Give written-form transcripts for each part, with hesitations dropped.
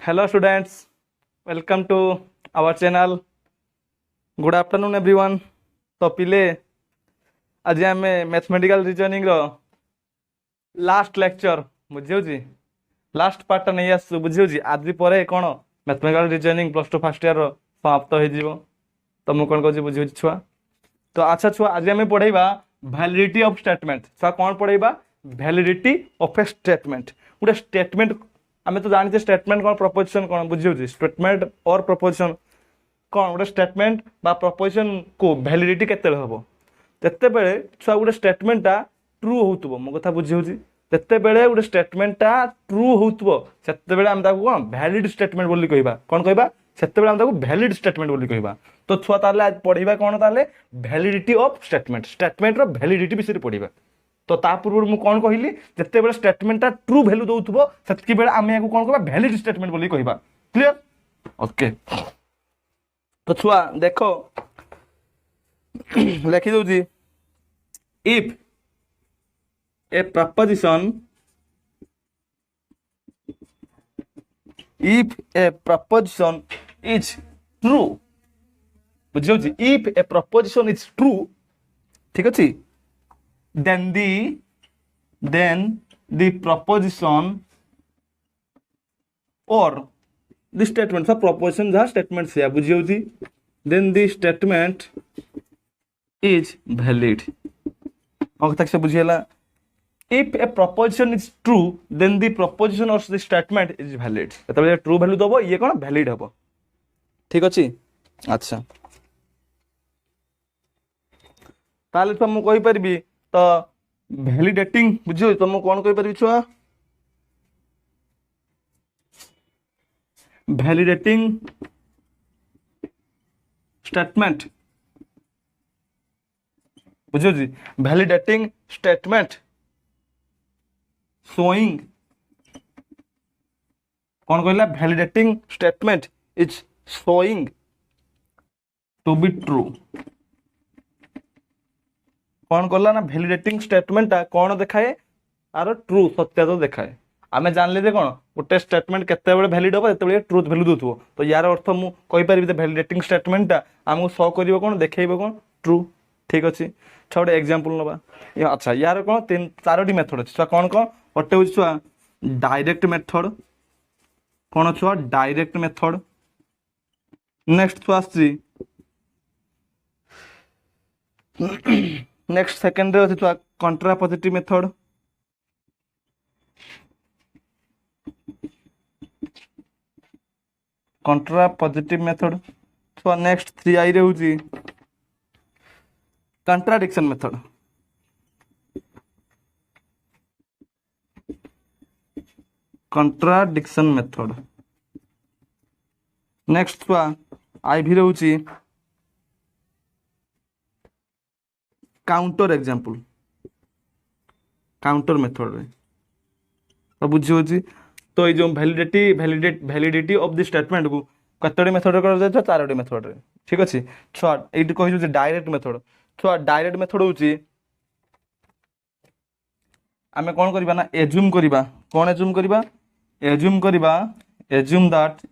Hello students, welcome to our channel. Good afternoon everyone. तो पिले आज आम मैथमेटिकल रिजनिंग रो लास्ट लेक्चर बुझे लास्ट पार्ट नहीं आस बुझे आज पर कौन mathematical reasoning plus two first year समाप्त हो तो मुझे कौन कह बुझे छुआ तो अच्छा छुआ आज आम पढ़ेगा वैलिडिटी ऑफ स्टेटमेंट छुआ कौन पढ़ेगा वैलिडिटी ऑफ ए स्टेटमेंट गोटे स्टेटमेंट आम तो जानते स्टेटमेंट कौन प्रपोजिशन कौन बुझे स्टेटमेंट और प्रपोजिशन कौन गोटे स्टेटमेंट बा प्रपोजिशन को वैलिडिटी केते हम जितेबले छुआ गोटे स्टेटमेंटा ट्रू हो मो कथा बुझे जितेबले गोटे स्टेटमेंटा ट्रू हो आम कौन वैलिड स्टेटमेंट बोली कहबा कौन कहबा से आम वैलिड स्टेटमेंट बोली कहबा तो छुआ ताले आज पढ़ा कौन ताले वैलिडिटी ऑफ स्टेटमेंट स्टेटमेंट रो वैलिडिटी विषय पढ़ा तो ता पूर्व मुझे कौन कहली जितेबले स्टेटमेंटा ट्रू वैल्यू दउथबो सेतकी बेले आम या कौन कहबा वैलिड स्टेटमेंट बोली कहबा क्लियर ओके तो छुआ देखो लिखि दउजी if a proposition is true बुझे if a proposition is true ठीक अच्छे then the proposition or the statement proposition जहाँ statement से बुझे then the statement is valid और तक से बुझेला if a proposition is true then the proposition or the statement is valid तब ट्रू वैल्यू दबो ये कौन वैलिड हबो ठीक अच्छे अच्छा ताले तो मु कहि परबी तो वैलिडेटिंग बुझे तो मु कौन कहि परबी छुआ वैलिडेटिंग स्टेटमेंट बुझे जी वैलिडेटिंग स्टेटमेंट शोइंग कौन कहला validating statement is showing to be true कौन कला ना वैलिडेटिंग स्टेटमेंट कौन देखाए आर ट्रू सत्य तो देखाए आम जानले जे कौन गोटे स्टेटमेंट केते वैलिड हम जो ट्रूथ वैल्यू दूथबो तो यार अर्थ मु कहि परिबी वैलिडेटिंग स्टेटमेंट आमको शो करिवो कौन देखेइबो कौन ट्रू ठीक अच्छे छा गोटे एग्जांपल नबा अच्छा यार कौन तीन चारोटी मेथड अच्छे छुआ कौन कौन गोटे हूँ छुआ डायरेक्ट मेथड कौन छुआ डायरेक्ट मेथड नेक्स्ट छुआ नेक्स्ट सेकेंड रे छुआ कंट्रापोजिटिव मेथड कंट्रापोजिटिव मेथड छुआ नेक्स्ट 3i रे होची contradiction method contradiction method next छुआ i भी रहउची काउंटर एग्जांपल काउंटर मेथड रे तो बुझी तो ये जो वैलिडिटी ऑफ द स्टेटमेंट को कतोटी मेथड कर जाय चारोटी मेथड रे ठीक अछि छुआ एठी कहि जे डायरेक्ट मेथड छुआ डायरेक्ट मेथड होची आमे कोन करबा ना एज्यूम करबा कोन एज्यूम करबा assume that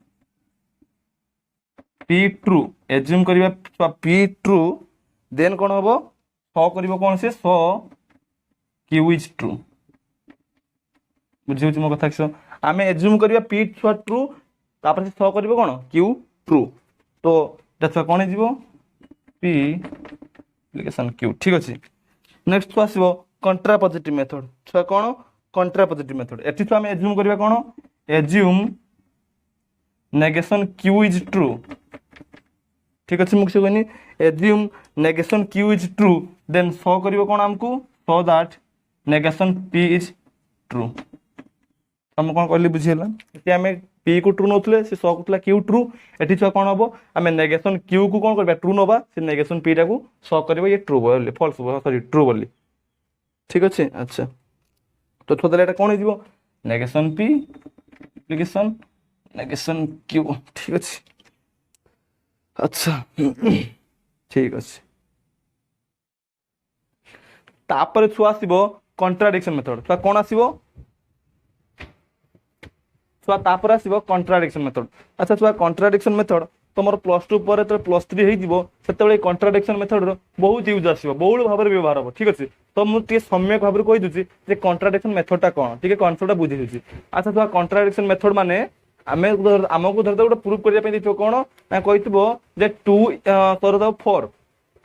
p true assume करबा छुआ p ट्रू देन कोन होबो शो करिवो कोन से शो q इज ट्रू बुझियो मो कथा सो आमे एज्यूम करबा p छुआ ट्रू तापर से शो करिवो कोन q ट्रू तो देखो कोन जीवो p एप्लीकेशन q ठीक अछि नेक्स्ट छुआ आसीबो कंट्रापोजिटिव मेथड छुआ कोन कंट्रापोजिटिव मेथड एठी छुआ आमे एज्यूम करबा कोन assume negation q is true ठीक अछि मुख से कहनी assume negation q is true then show करिवो कोन हमकु so that negation p is true हम कोन कहली बुझियला एटी हमें p को ट्रू नथले से शो करतला q ट्रू एटी छ कोन हबो हमें नेगेशन q को कोन करबा ट्रू नबा से नेगेशन p टा को शो करिवो ये ट्रू बोली फॉल्स सॉरी ट्रू बोली ठीक अछि अच्छा तो थोदले एटा कोन हिजबो negation p application negation q ठीक अछि अच्छा ठीक अच्छे तापर छुआ आसीबो कंट्राडिक्शन मेथड छुआ कोन आसीबो छुआ तापर आसीबो कॉन्ट्राडिक्शन मेथड। अच्छा छुआ कॉन्ट्राडिक्शन मेथड तुम प्लस टू पर प्लस थ्री होते कॉन्ट्राडिक्शन मेथड बहुत यूज आसो बहुल भाव में व्यवहार हम ठीक अच्छे। तो मुझे सम्यक भाव में कहीदे कॉन्ट्राडिक्शन मेथडटा कौन टे कनसेप्टा बुझे दूसरी। अच्छा छुआ कॉन्ट्राडिक्शन मेथड माने आमको धरते गोटे प्रूफ करने कौन ना कही टू तर four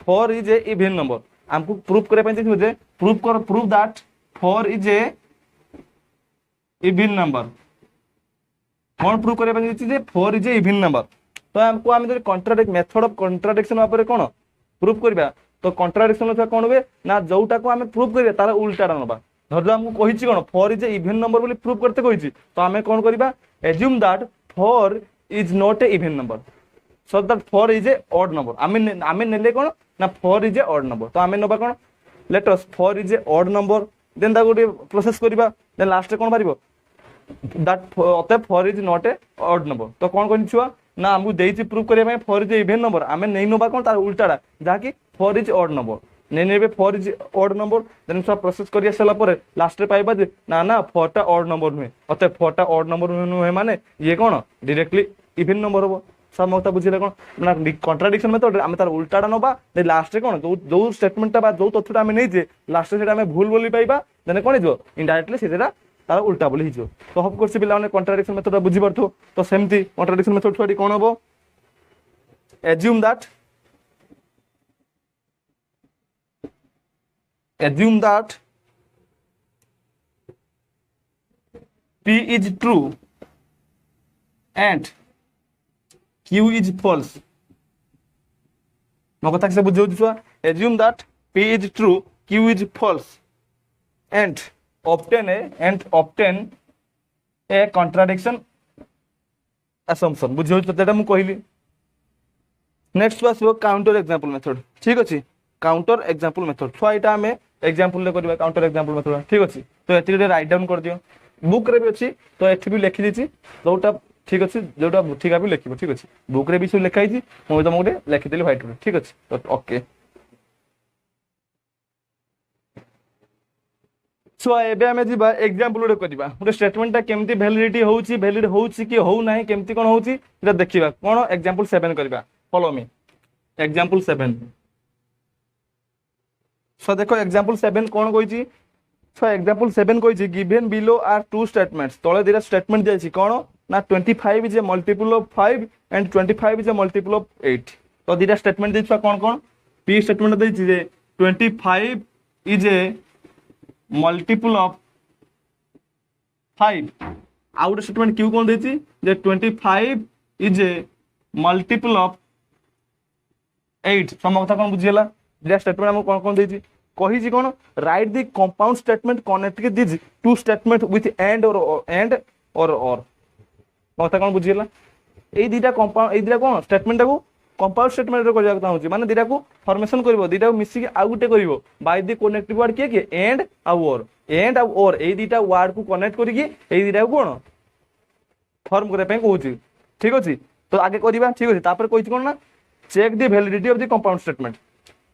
four is a even number आमको प्रूफ करने proof that four is a even number कौन प्रूफ करने four is a even number. तो आमको आम कॉन्ट्राडिक्ट मेथड ऑफ कॉन्ट्राडिक्शन वापर कौन प्रूफ करवा तो कॉन्ट्राडिक्शन कौन हुए ना जोटा को आम प्रूफ करिया तार उल्टाटा नवा धर आमको कही कौन four is a even number बोली प्रूफ करते कही तो आम कौन करवा assume that four is not a even number so that four is a odd number आम नेले कौन ना four is a odd number. तो आम नवा कौन let us four is a odd number then गोटे प्रोसेस करवा देन लास्ट कौन बाहर दैट अतएव four is not a odd number. तो कौन कर छुआ ना आमको देती प्रूफ करने फोर इज इवन नंबर आम नहीं नवा कौन तार उल्टाटा जहाँकि फोर इज ऑड नंबर नहीं ने four is odd number then सब प्रोसेस कर सारापर लास्ट पाइबा ना ना फोरटा ऑड नंबर नुहे अतः फोरटा ऑड नंबर नुहे माने ये कौन डायरेक्टली इवन नंबर हम सब मत बुझे कौन ना कॉन्ट्राडिक्शन मेथड आम तार उल्टाटा नवा लास्ट कौन जो स्टेटमेंटा जो तथ्यटा आम नहीं लास्ट से भूल बोली पाइबा देन कौन हो इनडायरेक्टली से तार उल्टा बोली हो। तो हम कोर्स पे कॉन्ट्राडिक्शन मेथड बुझी पार्थो तो सेमती कॉन्ट्राडिक्शन मेथड छुआ कौन हम assume that P is true and Q is false। मो कथा से बुझे छुआ assume that P is true Q is false and obtain a contradiction assumption बुझे तो मुझे कहली। नेक्स्ट आसो काउंटर एग्जांपल मेथड ठीक अच्छे काउंटर एग्जांपल मेथड छुआ यहाँ आम एग्जांपल करवा काउंटर एग्जांपल मेथड ठीक अच्छे। तो ये राइट डाउन कर दियो बुक रे भी अच्छी तो ये भी लिखी देती जोटा ठीक अच्छे जोटा ठीक भी लिख ठीक अच्छे बुक रे भी सब लिखाई मुझे तुमको गोटे लिखिदेली व्हाइट बोर्ड ठीक अच्छे। तो ओके सो एबे आमे जिबा एग्जांपल गोटे करबा गोटे स्टेटमेंटटा केमती वैलिडिटी होउची वैलिड होउची कि होउ नाही केमती कोन होउची एटा देखिबा कोन एग्जांपल 7 करबा फॉलो मी एग्जांपल 7। सो देखो एग्जांपल 7 कोन कहिची सो एग्जांपल 7 कहिची given below are two statements तळे दिरा स्टेटमेंट जायची कोन ना 25 is a multiple of 5 and 25 is a multiple of 8। तो दिरा स्टेटमेंट देछा कोन कोन पी स्टेटमेंट देछि जे 25 इज ए मल्टीपल ऑफ 5 आउट स्टेटमेंट क्यू कौन देती जे 25 इज ए मल्टीपल ऑफ 8 सम कथा कौन बुझीला जे स्टेटमेंट हम कौन कौन देती कही कौन right the compound statement connect this two statement with and और कथा कौन बुझीला ए दीटा कंपाउंड ए दीटा कौन स्टेटमेंट को कंपाउंड स्टेटमेंट रे करबा चाहूची माने दीटा को फॉर्मेशन करबो दीटा को मिसी आ गुटे करबो बाय द कनेक्टिव वर्ड के एंड आ और ए दीटा वर्ड को कनेक्ट करिके ए दीटा को कोन फॉर्म करे पे कहूची ठीक अछि। तो आगे करबा ठीक अछि तापर कहिछ कोन ना check the validity of the compound statement.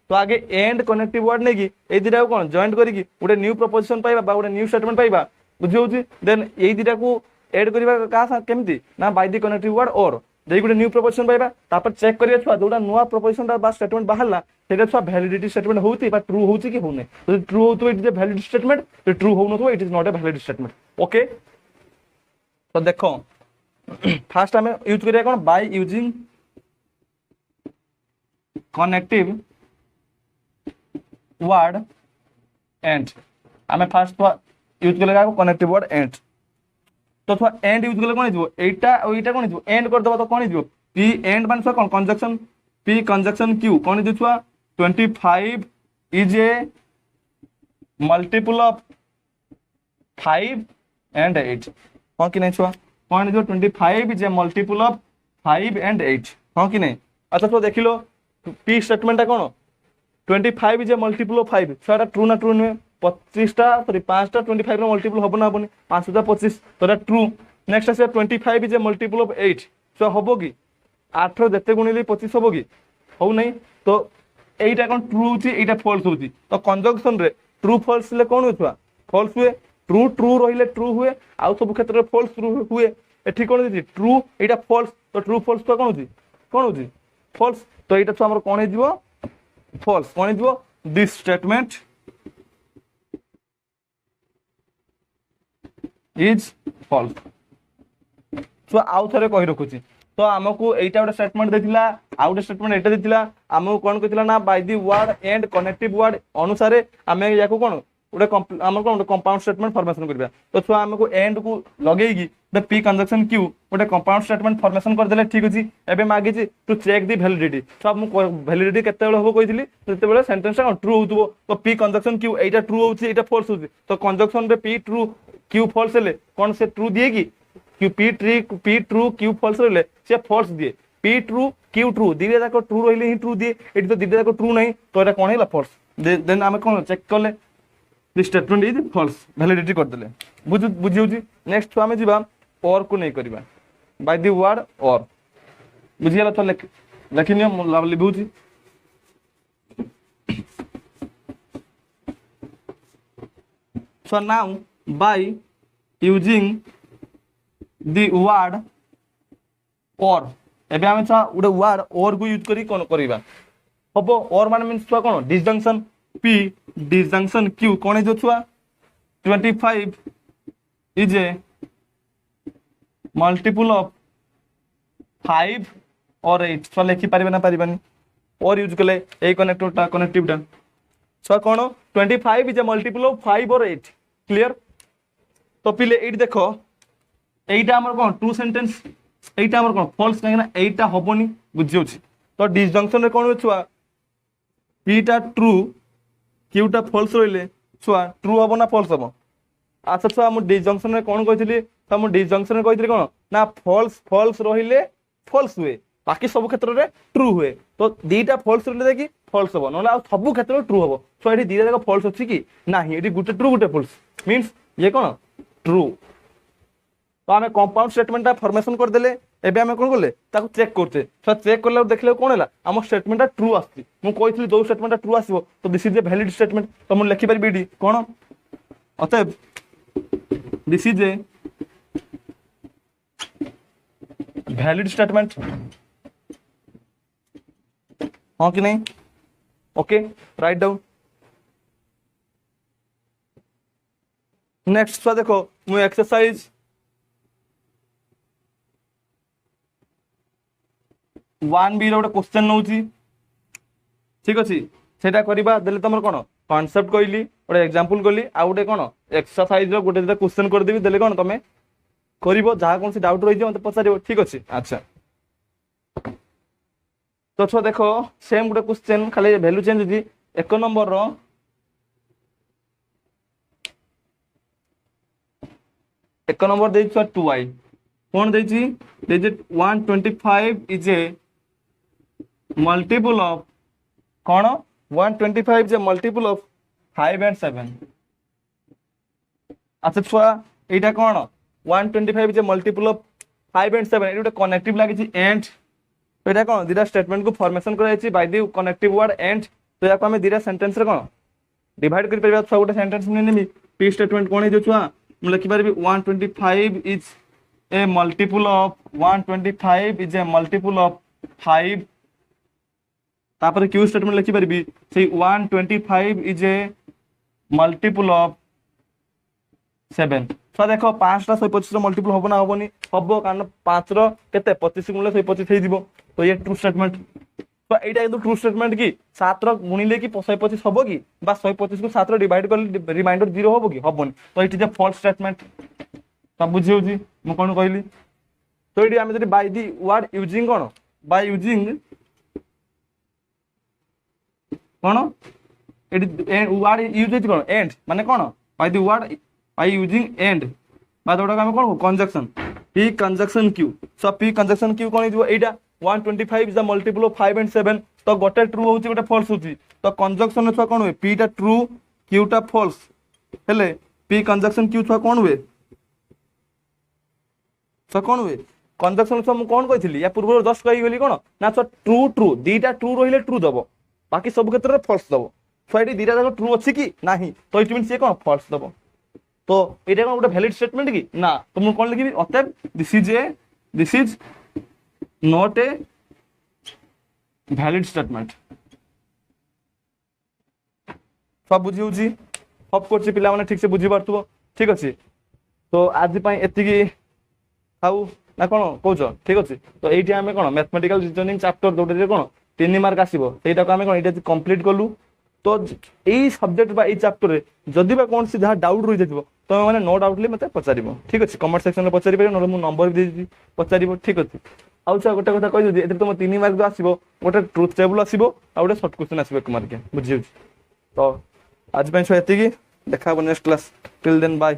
तो आगे एंड कनेक्टिव वर्ड नै कि ए दीटा को कोन जॉइंट करिके गुटे न्यू प्रोपोजिशन पाइबा बा गुटे न्यू स्टेटमेंट पाइबा बुझी होची देन ए दीटा को ऐड करबा का सा केमती ना बाय द कनेक्टिव वर्ड और दे गुटे न्यू प्रोपोजिशन पाइबा तापर चेक करिया छुआ जोटा नुवा प्रोपोजिशन बा स्टेटमेंट बाहरला सेटा छुआ वैलिडिटी स्टेटमेंट होउती बा ट्रू होउची कि होने तो ट्रू होतो it is a valid statement तो ट्रू होनो तो it is not a valid statement okay. तो देखो फर्स्ट हमें यूज करिया कोन by using connective word and हमें फर्स्ट यूज करेगा कनेक्टिव वर्ड एंड। तो थोड़ा एंड यूज कले कौन हो एटा और एटा कौन हो एंड कर दबा तो कौन हो पी एंड मान कौन कंजक्शन पी कंजक्शन क्यू कौन हो छुआ 25 is a multiple of 5 and 8 हां कि नहीं छुआ कौन हो 25 is a multiple of 5 and 8 हां कि नहीं। अच्छा तो देख लो पी स्टेटमेंट कौन 25 इज ए मल्टीपल ऑफ 5 छुआ ट्रू ना ट्रू नुहे 25टा सॉरी 5टा 25 रो मल्टीपल होबो ना होबनी 5 टा 25 तो ट्रू। नेक्स्ट आसे 25 इज ए मल्टीपल ऑफ 8 सो होबो कि 8 रो जते गुणिले 25 होबो कि हो नहीं। तो एटा कोन ट्रू होची एटा फॉल्स होची तो कंजंक्शन रे ट्रू फॉल्स ले कोन होथवा फॉल्स हुए ट्रू ट्रू रहिले ट्रू हुए आ सब क्षेत्र रे फॉल्स हुए एठी कोन दिछि ट्रू एटा फॉल्स तो ट्रू फॉल्स तो कोन होछि फॉल्स तो एटा तो हमर कोन हे दिबो फॉल्स कोन हे दिबो दिस स्टेटमेंट इज फॉल्स तो आउ थरे कहि रखुछि तो हमको एटा गोटे स्टेटमेंट देथिला आउ गोटे स्टेटमेंट एटा देथिला हमको कोन कहितला ना by the word and connective word अनुसार आमे याको कोन गोटे हमर कोन कंपाउंड स्टेटमेंट फॉर्मेशन करबा तो छुआ हमको एंड को लगेगी द पी कंजक्शन क्यू गोटे कंपाउंड स्टेटमेंट फॉर्मेशन कर देले ठीक अछि एबे मागी छी टू चेक द वैलिडिटी तो हम वैलिडिटी केते बेले होबो कहितली तेते बेले सेंटेंस टा ट्रू होतबो तो पी कंजक्शन क्यू एटा ट्रू होछि एटा फॉल्स होछि तो कंजक्शन रे पी ट्रू क्यू फॉल्स ले कोन से ट्रू दिएगी Q P true Q false रहले से फॉल्स दिए पी ट्रू क्यू ट्रू दिले जाको ट्रू रहले ही ट्रू दिए एटी तो दिले जाको ट्रू नहीं तो एटा कोन हैला फॉल्स देन हमें कोन चेक करले this statement is false validity कर देले बुझियो जी नेक्स्ट तो हमें जीवा और को नहीं करबा बाय द वर्ड और बुझियला तो लेखिनियो लिबू जी so now by using the word or एबे हम चा उडे वर्ड और को यूज करी कोन करबा हबो और मान मींस छुआ कोन डिसजंक्शन p डिसजंक्शन q कोन जो छुआ 25 इज ए मल्टीपल ऑफ 5 और 8 छुआ लिखि पारिबा ना पारिबानी और यूज कले ए कनेक्टरटा कनेक्टिवटा छुआ कोन 25 इज ए मल्टीपल ऑफ 5 और 8 क्लियर तो पिले एट देखो एटा हमर कोन ट्रू सेंटेंस एटा हमर कोन फॉल्स काहे ना एटा होबोनी बुझियो छी तो डिसजंक्शन रे कोन छुआ p टा ट्रू q टा फॉल्स रहिले छुआ ट्रू होबो ना फॉल्स होबो अच्छा छुआ हम डिसजंक्शन रे कोन कहितली तो हम डिसजंक्शन रे कहितली कोन ना फॉल्स फॉल्स रहिले फॉल्स हुए बाकी सब क्षेत्र रे ट्रू हुए तो दीटा फॉल्स रहिले देखि फॉल्स होबो नला आ सब क्षेत्र रे ट्रू होबो सो एठी दीटा जाक फॉल्स अछि कि नाही एठी गुटे ट्रू गुटे फॉल्स मींस ये कोन ट्रू तो हमें कंपाउंड स्टेटमेंट फॉर्मेशन कर देले एबे हमें कोन करले ताको चेक करते तो चेक करले देखले कोन हैला हम स्टेटमेंट ट्रू आसी मु कहितली दो स्टेटमेंट ट्रू आसीबो तो this is a valid statement तो मु लिखि परबी डी कोन अतएव this is a valid statement हां कि नहीं ओके राइट डाउन नेक्स्ट तो देखो मु एक्सरसाइज 1b रो क्वेश्चन नउची ठीक अछि सेटा करबा देले तमर कोन कांसेप्ट कहली गोटे एग्जांपल कहली आ गोटे कोन एक्सरसाइज रो गोटे क्वेश्चन कर देबी देले कोन तमे करिवो जहा कोन से डाउट रहि जे मते पचारिवो ठीक अछि अच्छा तो छो देखो सेम गोटे क्वेश्चन खाली वैल्यू चेंज होती एक नंबर रो एक नंबर दे 2i कौन दे 125 इज ए मल्टीपल ऑफ कौन 125 is a multiple of 5 and 7 अच्छा छुआ एटा कौन 125 is a multiple of 5 and 7 Etah connective लागी एंड तो एटा कौन दिरा स्टेटमेंट को फॉर्मेशन कराई by the connective word and तो याको हमें दिरा सेंटेंस रे कौन डिवाइड कर परबा छुआ गोटे सेंटेंस में नेमी पी स्टेटमेंट कौन है छुआ मु लिखि परबी 125 is a multiple of 125 is a multiple of 5 तापर क्यू स्टेटमेंट लिखि परबी से 125 इज ए मल्टीपल ऑफ 7 तो देखो 5 टा 125 रो मल्टीपल होबो ना होबोनी होबो कारण 5 रो केते 25 गुणले 125 हे दिबो तो ये ट्रू स्टेटमेंट तो एटा एकदम ट्रू स्टेटमेंट की 7 रो गुणिले की 125 होबो की बा 125 को 7 रो डिवाइड कर रिमाइंडर 0 होबो की होबोनी तो it is a false statement सब बुझियो जी मु कोन कहली तो एटी हम जदी बाय दी वर्ड यूजिंग कोन बाय यूजिंग कोन एटी वर्ड यूज कोन एंड माने कोन by the word by using and बाद ओटा हम कोन conjunction p conjunction q so p conjunction q कोन दिबो एटा 125 is the multiple of 5 and 7 तो गोटे ट्रू होची गोटे फॉल्स होची तो कंजक्शन छुआ कोन हुए p टा ट्रू q टा फॉल्स हेले p कंजक्शन q छुआ कोन हुए तो कोन हुए कंजक्शन छुआ मु कोन कहितली या पूर्व जस्ट कहि गेली कोन ना छुआ ट्रू ट्रू दीटा ट्रू रहिले ट्रू दबो बाकी सब क्षेत्र रे फॉल्स दबो सो एटी दीटा जाको ट्रू अछि कि नाही तो इट मींस ये कोन फॉल्स दबो तो এটা কোন একটা ভ্যালিড স্টেটমেন্ট কি না, তো ମୁଁ কোন লিখিবি অতএব this is not a valid statement. সব বুঝি হଉଛି সব করছি ପିଲାମାନେ ଠିକ ସେ ବୁଝି ପାରୁଥିବ ଠିକ ଅଛି। ତ ଆଜି ପାଇଁ ଏତିକି ଆଉ ନା କ'ଣ କହୁଛ? ଠିକ ଅଛି। ତ ଏଇଠି ଆମେ କ'ଣ ମ୍ୟାଥମେଟିକାଲ ରିଜନିଂ ଚାପ୍ଟର ଯୋଉଟାରେ କ'ଣ 3 ମାର୍କ ଆସିବ ସେଇଟାକୁ ଆମେ କ'ଣ ଏଇଟା କମ୍ପ୍ଲିଟ୍ କଲୁ। ତ ଏଇ ସବଜେକ୍ଟ ବା ଏଇ ଚାପ୍ଟରରେ ଯଦି ବା କୌଣସି ଯାହା ଡାଉଟ୍ ରହିଯାଇଥିବ ତମେ ମାନେ नो डाउटली ମତେ ପଚାରିବ ଠିକ ଅଛି। କମେଣ୍ଟ ସେକ୍ସନରେ ପଚାରିପାରିବ, ନହେଲେ ମୁଁ ନମ୍ବର ଦେଇଛି ପଚାରିବ ଠିକ ଅଛି। ଆଉ ଗୋଟେ କଥା କହିଦେଉଛି, ଏଥିରେ ତମ 3 ମାର୍କ ଆସିବ, ଗୋଟେ ଟ୍ରୁଥ ଟେବୁଲ ଆସିବ ଆଉ ଗୋଟେ ସର୍ଟ କ୍ୱେଶ୍ଚନ ଆସିବ 1 ମାର୍କିଆ, ବୁଝିଯାଉଛି। ତ ଆଜି ପାଇଁ ଛୁଆ ଏତିକି, ଦେଖା ହବ next class. Till then bye.